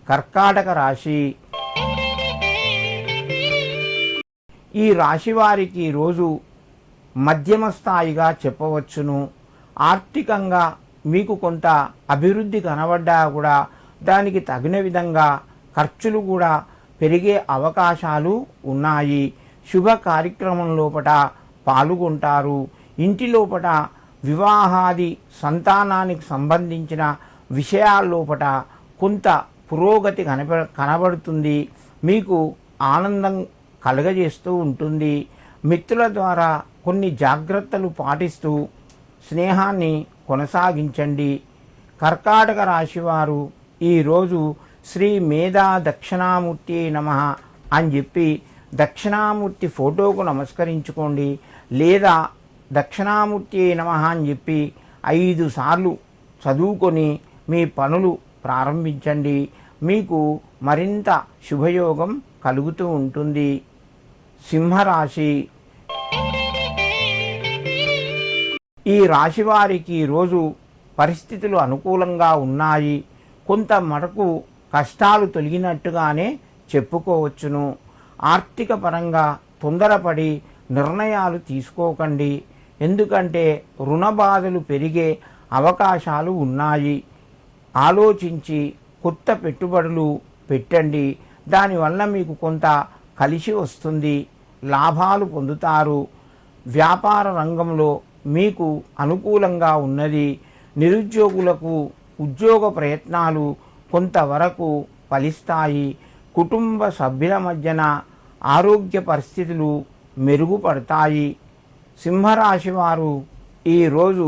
కర్కాటక రాశి. ఈ రాశి వారికి రోజు మధ్యమ స్థాయిగా చెప్పవచ్చును. ఆర్థికంగా మీకు కొంత అభివృద్ధి కనబడ్డా కూడా దానికి తగిన విధంగా ఖర్చులు కూడా పెరిగే అవకాశాలు ఉన్నాయి. శుభ కార్యక్రమం లోపట పాల్గొంటారు. ఇంటి లోపట వివాహాది సంతానానికి సంబంధించిన విషయాల లోపట కొంత పురోగతి కనబడుతుంది. మీకు ఆనందం కలుగజేస్తూ ఉంటుంది. మిత్రుల ద్వారా కొన్ని జాగ్రత్తలు పాటిస్తూ స్నేహాన్ని కొనసాగించండి. కర్కాటక రాశివారు ఈరోజు శ్రీ మేధా దక్షిణామూర్తి నమః అని చెప్పి దక్షిణామూర్తి ఫోటోకు నమస్కరించుకోండి. లేదా దక్షిణామూర్తి నమః అని చెప్పి 5 సార్లు చదువుకొని మీ పనులు ప్రారంభించండి. మీకు మరింత శుభయోగం కలుగుతూ ఉంటుంది. సింహరాశి. ఈ రాశి వారికి రోజు పరిస్థితులు అనుకూలంగా ఉన్నాయి. కొంత మటుకు కష్టాలు తొలగినట్టుగానే చెప్పుకోవచ్చును. ఆర్థిక పరంగా తొందరపడి నిర్ణయాలు తీసుకోకండి. ఎందుకంటే రుణ బాధలు పెరిగే అవకాశాలు ఉన్నాయి. ఆలోచించి కొత్త పెట్టుబడులు పెట్టండి. దానివల్ల మీకు కొంత కలిసి వస్తుంది. లాభాలు పొందుతారు. వ్యాపార రంగంలో మీకు అనుకూలంగా ఉన్నది. నిరుద్యోగులకు ఉద్యోగ ప్రయత్నాలు కొంతవరకు ఫలిస్తాయి. కుటుంబ సభ్యుల మధ్యన ఆరోగ్య పరిస్థితులు మెరుగుపడతాయి. సింహరాశి వారు ఈరోజు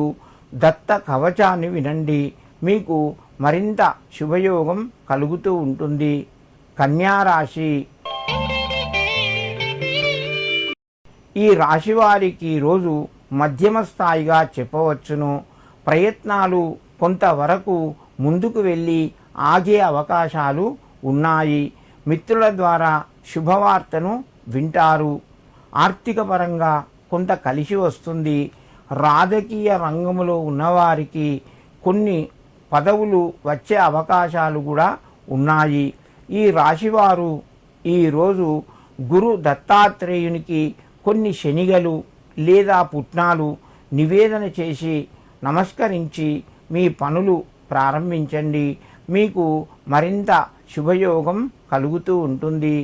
దత్త కవచాన్ని వినండి. మీకు మరింత శుభయోగం కలుగుతూ ఉంటుంది. కన్యారాశి. ఈ రాశి వారికి రోజు మధ్యమ స్థాయిగా చెప్పవచ్చును. ప్రయత్నాలు కొంతవరకు ముందుకు వెళ్ళి ఆగే అవకాశాలు ఉన్నాయి. మిత్రుల ద్వారా శుభవార్తను వింటారు. ఆర్థిక పరంగా కొంత కలిసి వస్తుంది. రాజకీయ రంగంలో ఉన్నవారికి కొన్ని పదవులు వచ్చే అవకాశాలు కూడా ఉన్నాయి. ఈ రాశివారు ఈరోజు గురు దత్తాత్రేయునికి కొన్ని శనిగలు లేదా పుట్నాలు నివేదన చేసి నమస్కరించి మీ పనులు ప్రారంభించండి. మీకు మరింత శుభయోగం కలుగుతూ ఉంటుంది.